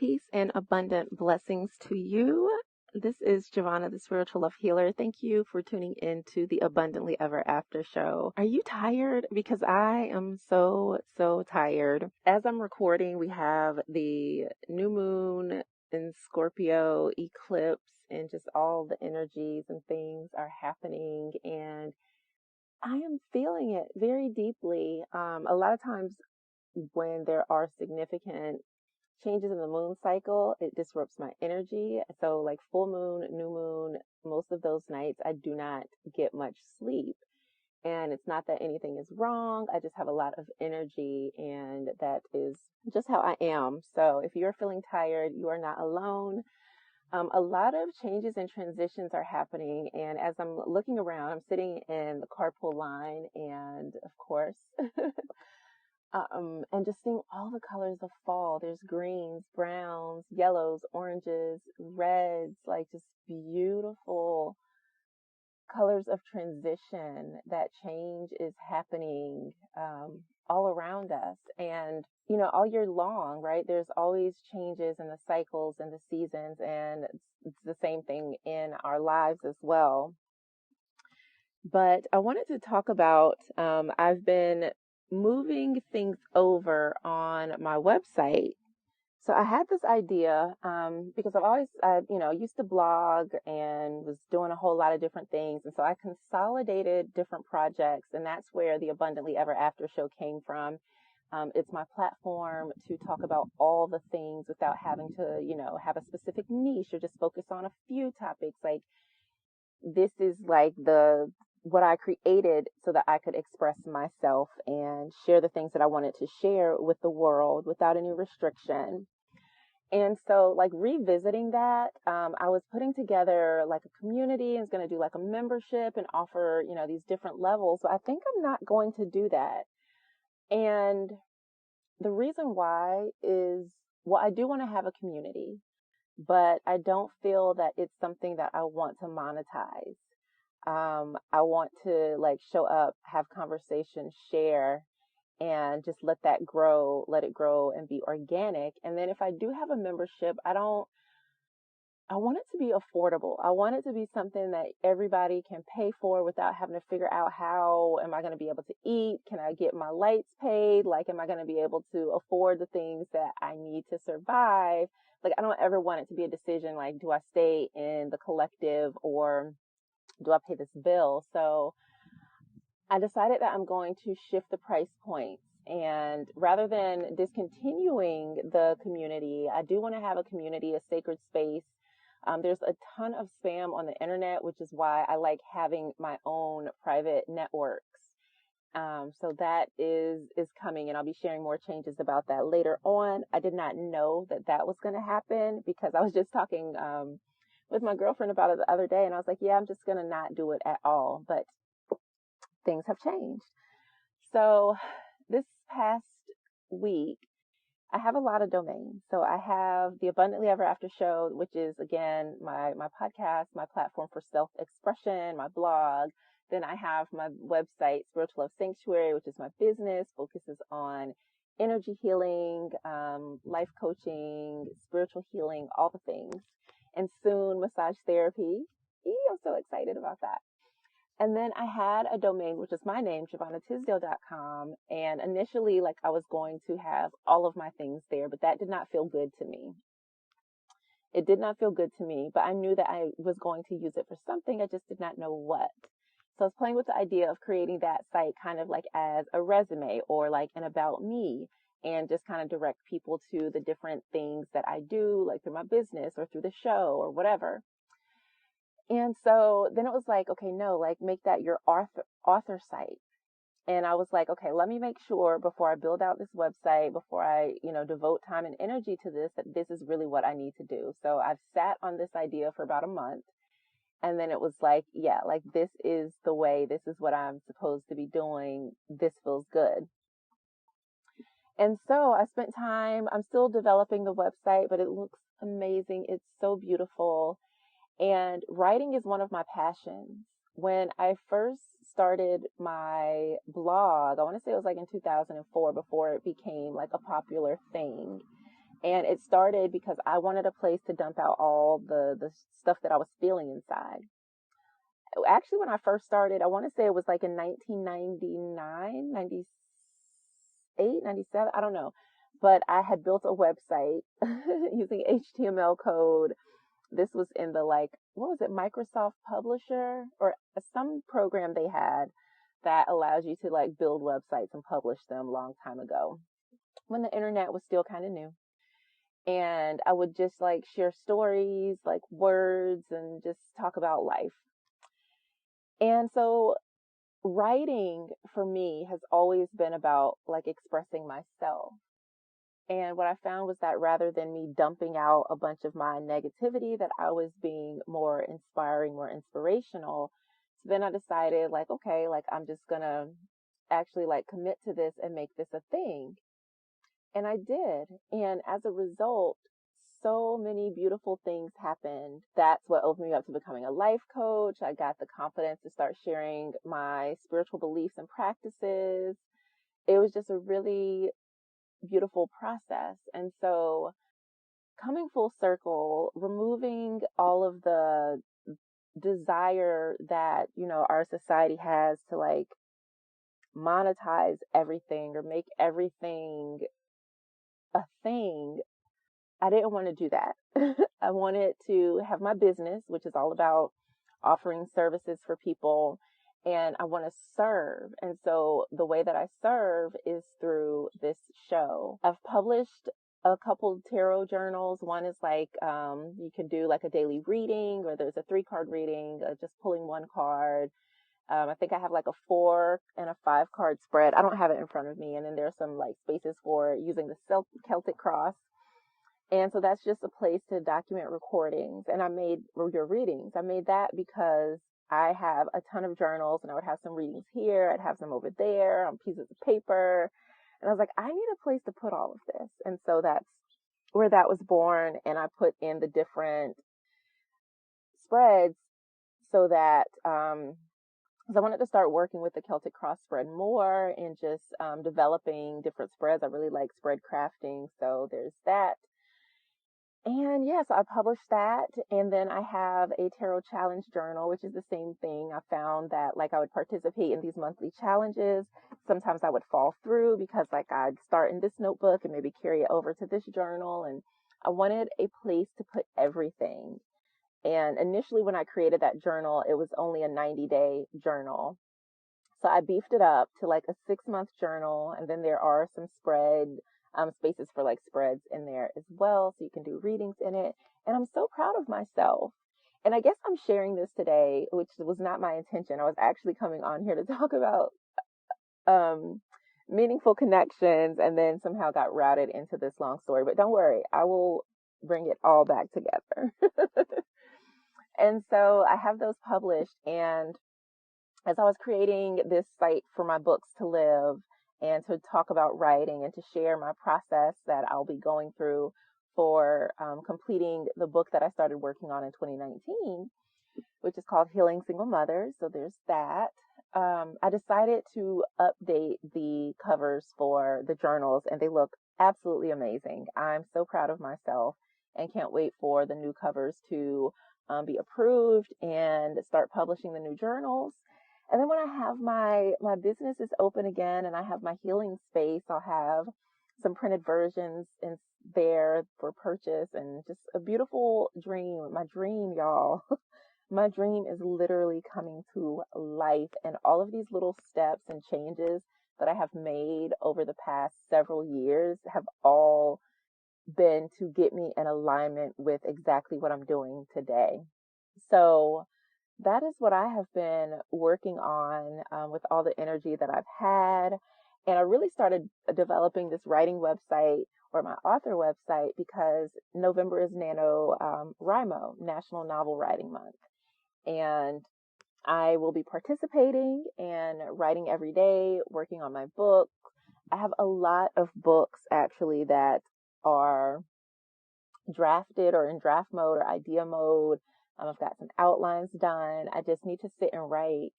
Peace and abundant blessings to you. This is Jovhannah, the spiritual love healer. Thank you for tuning in to the Abundantly Ever After show. Are you tired? Because I am so tired. As I'm recording, we have the new moon in Scorpio eclipse, and just all the energies and things are happening, and I am feeling it very deeply. A lot of times when there are significant changes in the moon cycle, it disrupts my energy. So like full moon, new moon, most of those nights, I do not get much sleep. And it's not that anything is wrong. I just have a lot of energy, and that is just how I am. So if you're feeling tired, you are not alone. A lot of changes and transitions are happening. And as I'm looking around, I'm sitting in the carpool line, and of course, and just seeing all the colors of fall. There's greens, browns, yellows, oranges, reds, like just beautiful colors of transition. That change is happening all around us. And, all year long, right? There's always changes in the cycles and the seasons, and it's the same thing in our lives as well. But I wanted to talk about, I've been moving things over on my website. So I had this idea because I used to blog and was doing a whole lot of different things. And so I consolidated different projects, and that's where the Abundantly Ever After show came from. It's my platform to talk about all the things without having to, have a specific niche or just focus on a few topics. Like, this is like what I created so that I could express myself and share the things that I wanted to share with the world without any restriction. And so, like, revisiting that, I was putting together like a community and was going to do like a membership and offer, these different levels. So I think I'm not going to do that. And the reason why is, well, I do want to have a community, but I don't feel that it's something that I want to monetize. I want to like show up, have conversation, share, and just let it grow and be organic. And then if I do have a membership, I want it to be affordable. I want it to be something that everybody can pay for without having to figure out, how am I going to be able to eat? Can I get my lights paid? Like, am I going to be able to afford the things that I need to survive? Like, I don't ever want it to be a decision like, do I stay in the collective or do I pay this bill? So I decided that I'm going to shift the price points. And rather than discontinuing the community, I do want to have a community, a sacred space. There's a ton of spam on the internet, which is why I like having my own private networks. So that is coming, and I'll be sharing more changes about that later on. I did not know that was going to happen because I was just talking with my girlfriend about it the other day, and I was like, yeah, I'm just going to not do it at all. But things have changed. So this past week, I have a lot of domains. So I have the Abundantly Ever After show, which is, again, my podcast, my platform for self-expression, my blog. Then I have my website, Spiritual Love Sanctuary, which is my business, focuses on energy healing, life coaching, spiritual healing, all the things. And soon, massage therapy. I'm so excited about that. And then I had a domain, which is my name, JovhannahTisdale.com. And initially, like, I was going to have all of my things there, but that did not feel good to me. It did not feel good to me, but I knew that I was going to use it for something. I just did not know what. So I was playing with the idea of creating that site kind of like as a resume or like an about me, and just kind of direct people to the different things that I do, like through my business or through the show or whatever. And so then it was like, okay, no, like, make that your author site. And I was like, okay, let me make sure before I build out this website, before I, devote time and energy to this, that this is really what I need to do. So I've sat on this idea for about a month. And then it was like, yeah, like, this is the way, this is what I'm supposed to be doing. This feels good. And so I spent time, I'm still developing the website, but it looks amazing. It's so beautiful. And writing is one of my passions. When I first started my blog, I want to say it was like in 2004, before it became like a popular thing. And it started because I wanted a place to dump out all the stuff that I was feeling inside. Actually, when I first started, I want to say it was like in 1999, 98, 97, I don't know. But I had built a website using HTML code. This was in the what was it, Microsoft Publisher or some program they had that allows you to build websites and publish them a long time ago when the internet was still kind of new. And I would just share stories, words, and just talk about life. And so writing for me has always been about expressing myself. And what I found was that rather than me dumping out a bunch of my negativity, that I was being more inspiring, more inspirational. So then I decided okay, I'm just gonna actually commit to this and make this a thing. And I did. And as a result, so many beautiful things happened. That's what opened me up to becoming a life coach. I got the confidence to start sharing my spiritual beliefs and practices. It was just a really beautiful process. And so coming full circle, removing all of the desire that, our society has to monetize everything or make everything a thing. I didn't want to do that. I wanted to have my business, which is all about offering services for people, and I want to serve. And so the way that I serve is through this show. I've published a couple tarot journals. One is you can do a daily reading, or there's a 3-card reading, just pulling one card. I think I have a 4 and a 5 card spread. I don't have it in front of me. And then there's some spaces for using the Celtic cross. And so that's just a place to document recordings. And I made your readings. I made that because I have a ton of journals, and I would have some readings here. I'd have some over there on pieces of paper. And I was like, I need a place to put all of this. And so that's where that was born. And I put in the different spreads so that, because I wanted to start working with the Celtic cross spread more and just developing different spreads. I really like spread crafting. So there's that. And yes, I published that. And then I have a tarot challenge journal, which is the same thing. I found that I would participate in these monthly challenges. Sometimes I would fall through because I'd start in this notebook and maybe carry it over to this journal. And I wanted a place to put everything. And initially when I created that journal, it was only a 90-day journal. So I beefed it up to a 6-month journal. And then there are some spaces for spreads in there as well, so you can do readings in it. And I'm so proud of myself. And I guess I'm sharing this today, which was not my intention. I was actually coming on here to talk about meaningful connections, and then somehow got routed into this long story. But don't worry, I will bring it all back together. And so I have those published. And as I was creating this site for my books to live, and to talk about writing and to share my process that I'll be going through for completing the book that I started working on in 2019, which is called Healing Single Mothers. So there's that. I decided to update the covers for the journals, and they look absolutely amazing. I'm so proud of myself and can't wait for the new covers to be approved and start publishing the new journals. And then when I have my business is open again and I have my healing space, I'll have some printed versions in there for purchase, and just a beautiful dream. My dream, y'all. My dream is literally coming to life, and all of these little steps and changes that I have made over the past several years have all been to get me in alignment with exactly what I'm doing today. So that is what I have been working on with all the energy that I've had. And I really started developing this writing website, or my author website, because November is NaNoWriMo, National Novel Writing Month. And I will be participating and writing every day, working on my book. I have a lot of books actually that are drafted or in draft mode or idea mode. I've got some outlines done. I just need to sit and write.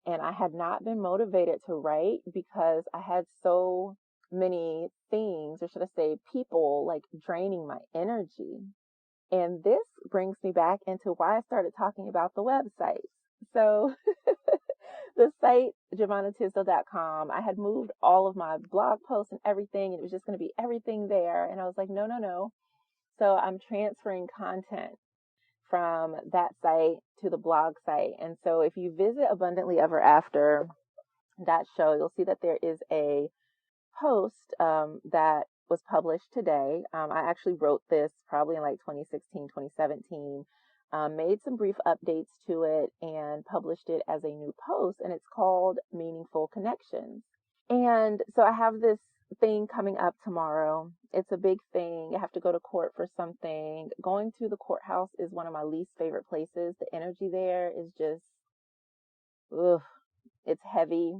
And I had not been motivated to write because I had so many things, or should I say people, like draining my energy. And this brings me back into why I started talking about the website. So the site, JovhannahTisdale.com, I had moved all of my blog posts and everything, and it was just going to be everything there. And I was like, no, no, no. So I'm transferring content from that site to the blog site. And so if you visit abundantlyeverafter.show, you'll see that there is a post that was published today. I actually wrote this probably in like 2016, 2017, made some brief updates to it and published it as a new post, and it's called Meaningful Connections. And so I have this thing coming up tomorrow. It's a big thing. I have to go to court for something. Going to the courthouse is one of my least favorite places. The energy there is just, ugh, it's heavy.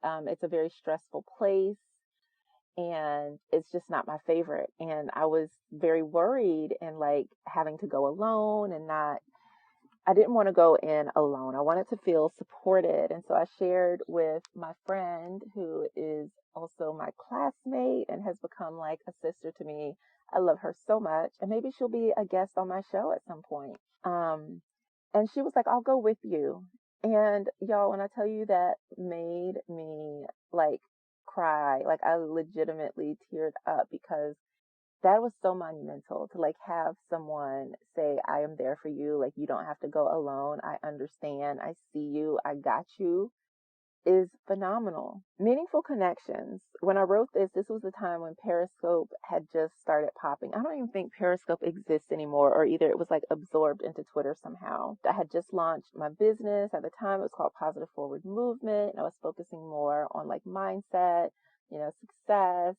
It's a very stressful place, and it's just not my favorite. And I was very worried and like having to go alone and not, I didn't want to go in alone. I wanted to feel supported. And so I shared with my friend, who is also my classmate and has become like a sister to me. I love her so much. And maybe she'll be a guest on my show at some point. And she was like, I'll go with you. And y'all, when I tell you, that made me like cry, like I legitimately teared up, because that was so monumental to like have someone say, I am there for you. Like, you don't have to go alone. I understand. I see you. I got you, is phenomenal. Meaningful connections. When I wrote this, this was the time when Periscope had just started popping. I don't even think Periscope exists anymore, or either it was like absorbed into Twitter somehow. I had just launched my business. At the time, it was called Positive Forward Movement. And I was focusing more on like mindset, success,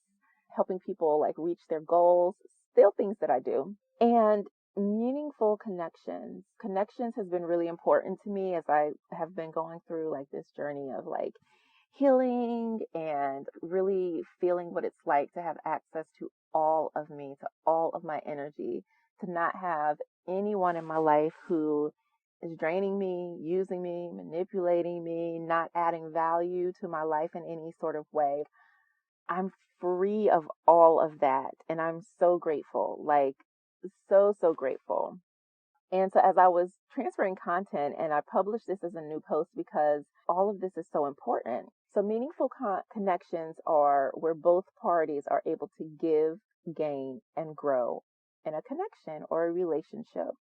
helping people like reach their goals, still things that I do. And meaningful connections. Connections has been really important to me as I have been going through like this journey of like healing and really feeling what it's like to have access to all of me, to all of my energy, to not have anyone in my life who is draining me, using me, manipulating me, not adding value to my life in any sort of way. I'm free of all of that. And I'm so grateful, like so grateful. And so as I was transferring content, and I published this as a new post because all of this is so important. So meaningful connections are where both parties are able to give, gain, and grow in a connection or a relationship.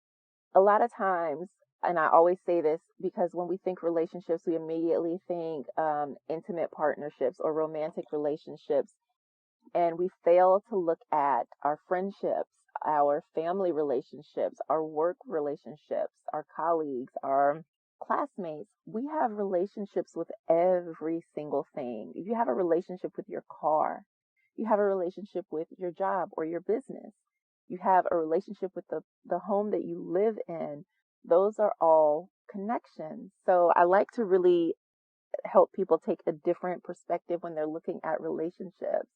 A lot of times, and I always say this because when we think relationships, we immediately think intimate partnerships or romantic relationships. And we fail to look at our friendships, our family relationships, our work relationships, our colleagues, our classmates. We have relationships with every single thing. You have a relationship with your car. You have a relationship with your job or your business. You have a relationship with the home that you live in. Those are all connections. So I like to really help people take a different perspective when they're looking at relationships.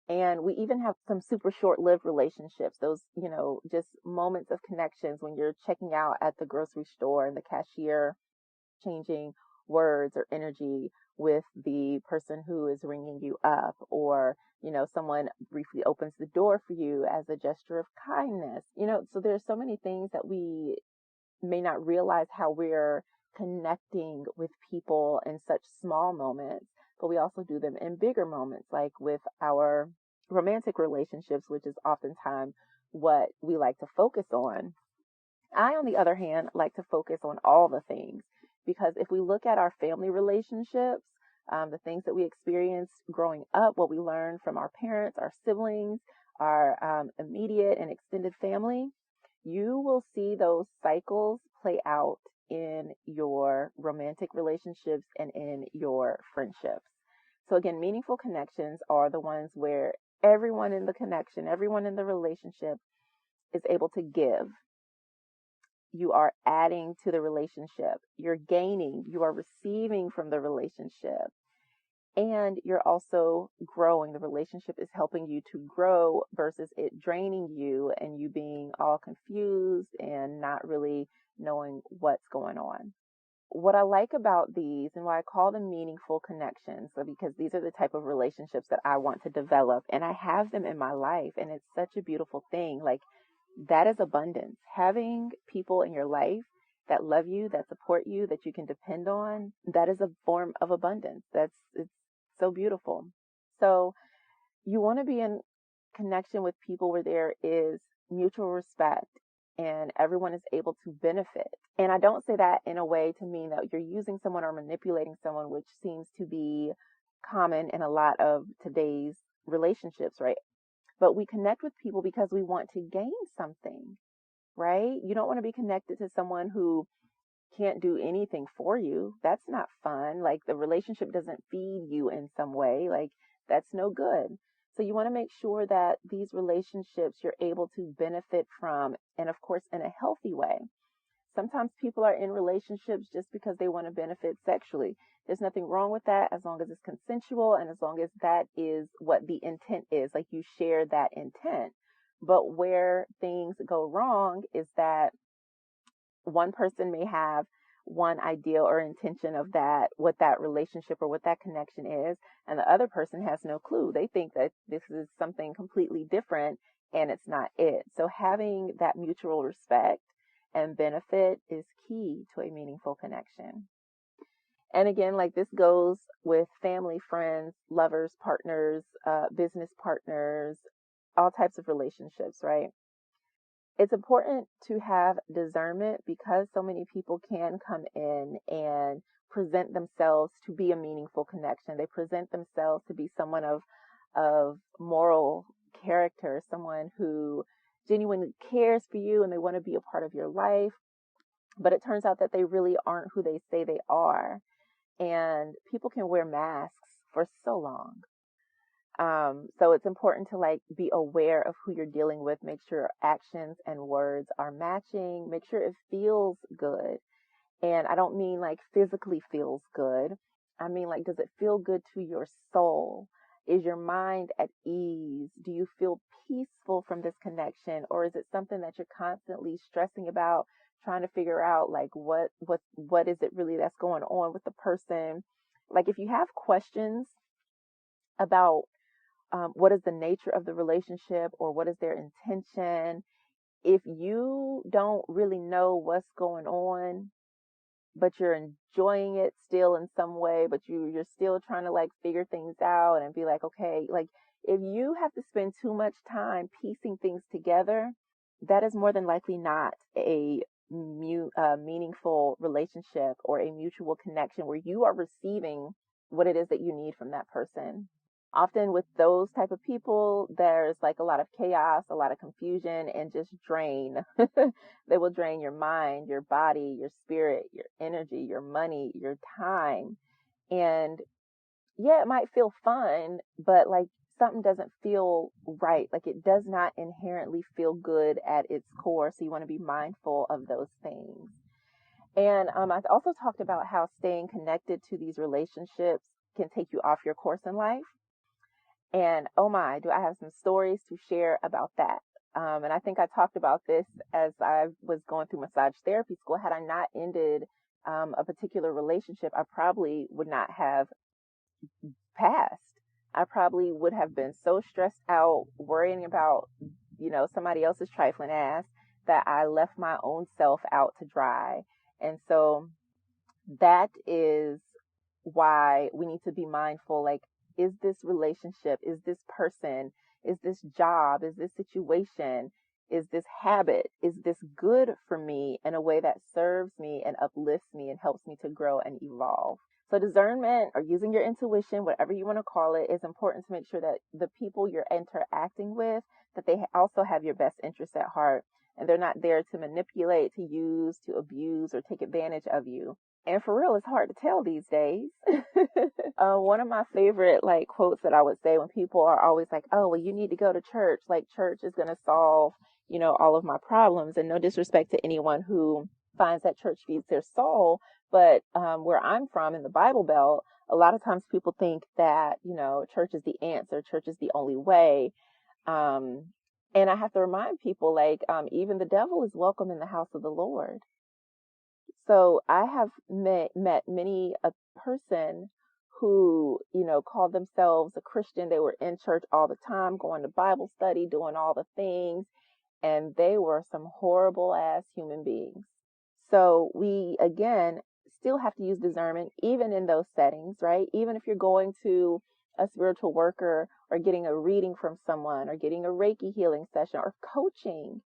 And we even have some super short-lived relationships, those, just moments of connections when you're checking out at the grocery store and the cashier changing words or energy with the person who is ringing you up, or, someone briefly opens the door for you as a gesture of kindness. So there's so many things that we may not realize how we're connecting with people in such small moments, but we also do them in bigger moments, like with our romantic relationships, which is oftentimes what we like to focus on. I, on the other hand, like to focus on all the things, because if we look at our family relationships, the things that we experienced growing up, what we learned from our parents, our siblings, our immediate and extended family, you will see those cycles play out in your romantic relationships and in your friendships. So again, meaningful connections are the ones where everyone in the connection, everyone in the relationship is able to give. You are adding to the relationship. You're gaining. You are receiving from the relationship. And you're also growing. The relationship is helping you to grow versus it draining you and you being all confused and not really knowing what's going on. what I like about these and why I call them meaningful connections, so because these are the type of relationships that I want to develop, and I have them in my life, and it's such a beautiful thing. Like, that is abundance. Having people in your life that love you, that support you, that you can depend on, that is a form of abundance. It's so beautiful. So you want to be in connection with people where there is mutual respect and everyone is able to benefit. And I don't say that in a way to mean that you're using someone or manipulating someone, which seems to be common in a lot of today's relationships, right? But we connect with people because we want to gain something, right? You don't want to be connected to someone who can't do anything for you. That's not fun. Like, the relationship doesn't feed you in some way. Like, that's no good. So you want to make sure that these relationships you're able to benefit from, and of course, in a healthy way. Sometimes people are in relationships just because they want to benefit sexually. There's nothing wrong with that as long as it's consensual and as long as that is what the intent is. Like, you share that intent. But where things go wrong is that one person may have one idea or intention of that, what that relationship or what that connection is, and the other person has no clue. They think that this is something completely different and it's not it. So having that mutual respect and benefit is key to a meaningful connection. And again, like, this goes with family, friends, lovers, partners, business partners, all types of relationships, right? It's important to have discernment because so many people can come in and present themselves to be a meaningful connection. They present themselves to be someone of moral character, someone who genuinely cares for you and they want to be a part of your life. But it turns out that they really aren't who they say they are. And people can wear masks for so long. So it's important to, like, be aware of who you're dealing with. Make sure actions and words are matching. Make sure it feels good. And I don't mean like physically feels good. I mean, like, does it feel good to your soul? Is your mind at ease? Do you feel peaceful from this connection? Or is it something that you're constantly stressing about, trying to figure out, like, what is it really that's going on with the person? Like, if you have questions about what is the nature of the relationship or what is their intention, if you don't really know what's going on, but you're enjoying it still in some way, but you're still trying to, like, figure things out and be like, okay, like, if you have to spend too much time piecing things together, that is more than likely not a meaningful relationship or a mutual connection where you are receiving what it is that you need from that person. Often with those type of people, there's like a lot of chaos, a lot of confusion, and just drain. They will drain your mind, your body, your spirit, your energy, your money, your time. And yeah, it might feel fun, but like, something doesn't feel right. Like, it does not inherently feel good at its core. So you want to be mindful of those things. And I also talked about how staying connected to these relationships can take you off your course in life. And oh my, do I have some stories to share about that. And I think I talked about this as I was going through massage therapy school. Had I not ended a particular relationship, I probably would not have passed. I probably would have been so stressed out, worrying about, somebody else's trifling ass, that I left my own self out to dry. And so that is why we need to be mindful. Like, is this relationship, is this person, is this job, is this situation, is this habit, is this good for me in a way that serves me and uplifts me and helps me to grow and evolve? So discernment, or using your intuition, whatever you want to call it, is important to make sure that the people you're interacting with, that they also have your best interests at heart, and they're not there to manipulate, to use, to abuse, or take advantage of you. And for real, it's hard to tell these days. One of my favorite, like, quotes that I would say when people are always like, oh, well, you need to go to church. Like, church is going to solve, all of my problems. And no disrespect to anyone who finds that church feeds their soul. But where I'm from in the Bible Belt, a lot of times people think that, church is the answer. Church is the only way. And I have to remind people, like, even the devil is welcome in the house of the Lord. So I have met many a person who, called themselves a Christian. They were in church all the time, going to Bible study, doing all the things, and they were some horrible ass human beings. So we, again, still have to use discernment, even in those settings, right? Even if you're going to a spiritual worker or getting a reading from someone or getting a Reiki healing session or coaching,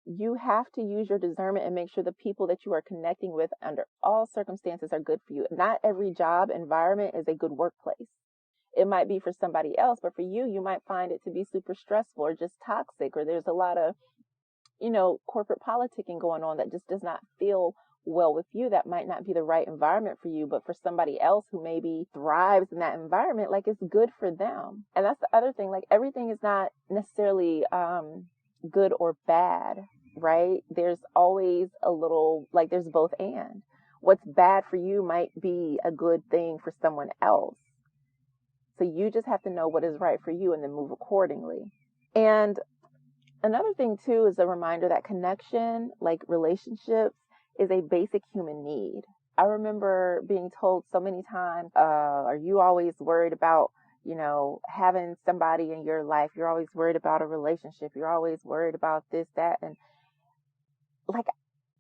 you have to use your discernment and make sure the people that you are connecting with under all circumstances are good for you. Not every job environment is a good workplace. It might be for somebody else, but for you, you might find it to be super stressful or just toxic, or there's a lot of, corporate politicking going on that just does not feel well with you. That might not be the right environment for you, but for somebody else who maybe thrives in that environment, like, it's good for them. And that's the other thing. Like, everything is not necessarily good or bad, right? There's always a little, like, there's both and. What's bad for you might be a good thing for someone else. So you just have to know what is right for you and then move accordingly. And another thing too is a reminder that connection, like relationships, is a basic human need. I remember being told so many times, are you always worried about, having somebody in your life? You're always worried about a relationship. You're always worried about this, that. And like,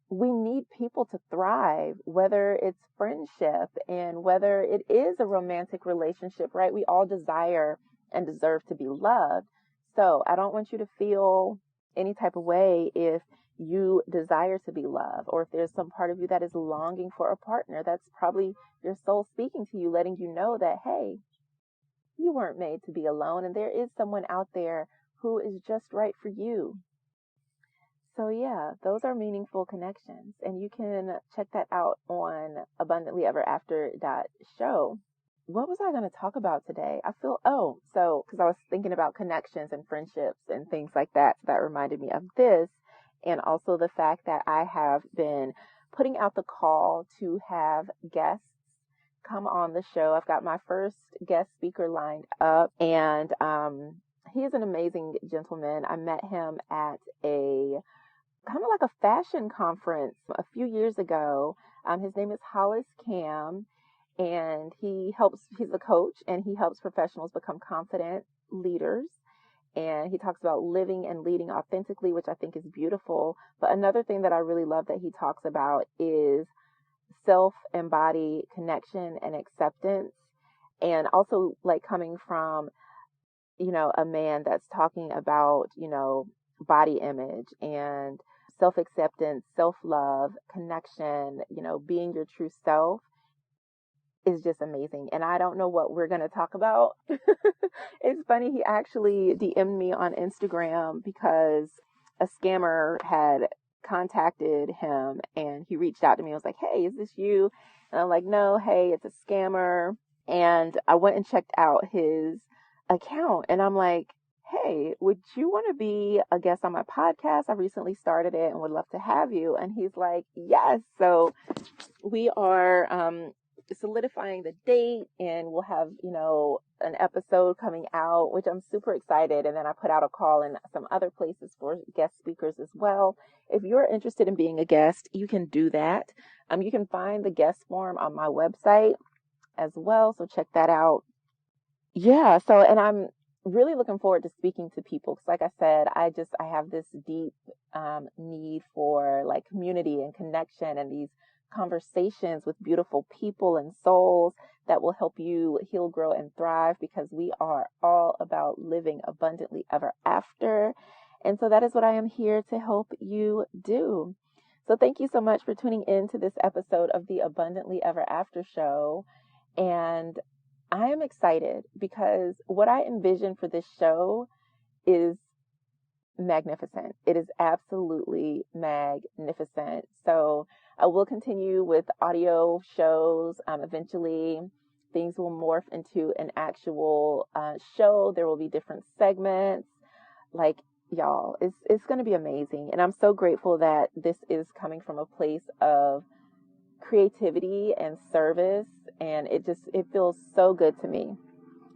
we need people to thrive, whether it's friendship and whether it is a romantic relationship, right? We all desire and deserve to be loved. So I don't want you to feel any type of way if you desire to be loved, or if there's some part of you that is longing for a partner. That's probably your soul speaking to you, letting you know that, hey, you weren't made to be alone, and there is someone out there who is just right for you. So yeah, those are meaningful connections, and you can check that out on abundantlyeverafter.show. What was I going to talk about today? Because I was thinking about connections and friendships and things like that. So that reminded me of this, and also the fact that I have been putting out the call to have guests come on the show. I've got my first guest speaker lined up, and he is an amazing gentleman. I met him at a kind of like a fashion conference a few years ago. His name is Hollis Cam, and he's a coach, and he helps professionals become confident leaders. And he talks about living and leading authentically, which I think is beautiful. But another thing that I really love that he talks about is self-embodied connection and acceptance. And also, like, coming from, a man that's talking about, body image and self-acceptance, self-love, connection, being your true self, is just amazing. And I don't know what we're going to talk about. It's funny, he actually DM'd me on Instagram because a scammer had contacted him, and he reached out to me and was like, hey, is this you? And I'm like, no, hey, it's a scammer. And I went and checked out his account, and I'm like, hey, would you want to be a guest on my podcast? I recently started it and would love to have you. And he's like, yes. So we are solidifying the date, and we'll have, an episode coming out, which I'm super excited. And then I put out a call in some other places for guest speakers as well. If you're interested in being a guest, you can do that. You can find the guest form on my website as well. So check that out. Yeah. So, and I'm really looking forward to speaking to people. Cause like I said, I have this deep need for, like, community and connection, and these conversations with beautiful people and souls that will help you heal, grow, and thrive, because we are all about living abundantly ever after. And so that is what I am here to help you do. So thank you so much for tuning in to this episode of the Abundantly Ever After show. And I am excited because what I envision for this show is magnificent. It is absolutely magnificent. So I will continue with audio shows. Eventually, things will morph into an actual show. There will be different segments. Like, y'all, it's going to be amazing. And I'm so grateful that this is coming from a place of creativity and service. And it feels so good to me.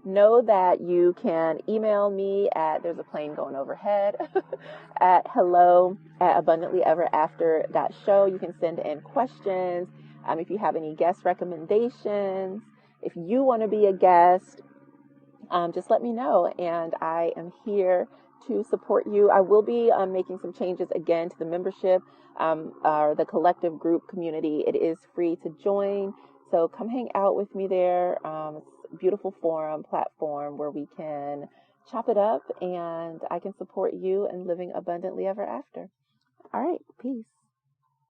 know that you can email me at, there's a plane going overhead, at hello@abundantlyeverafter.show. You can send in questions. If you have any guest recommendations, if you want to be a guest, just let me know, and I am here to support you. I will be making some changes again to the membership or the collective group community. It is free to join, so come hang out with me there. It's a beautiful forum, platform where we can chop it up and I can support you in living abundantly ever after. All right, peace.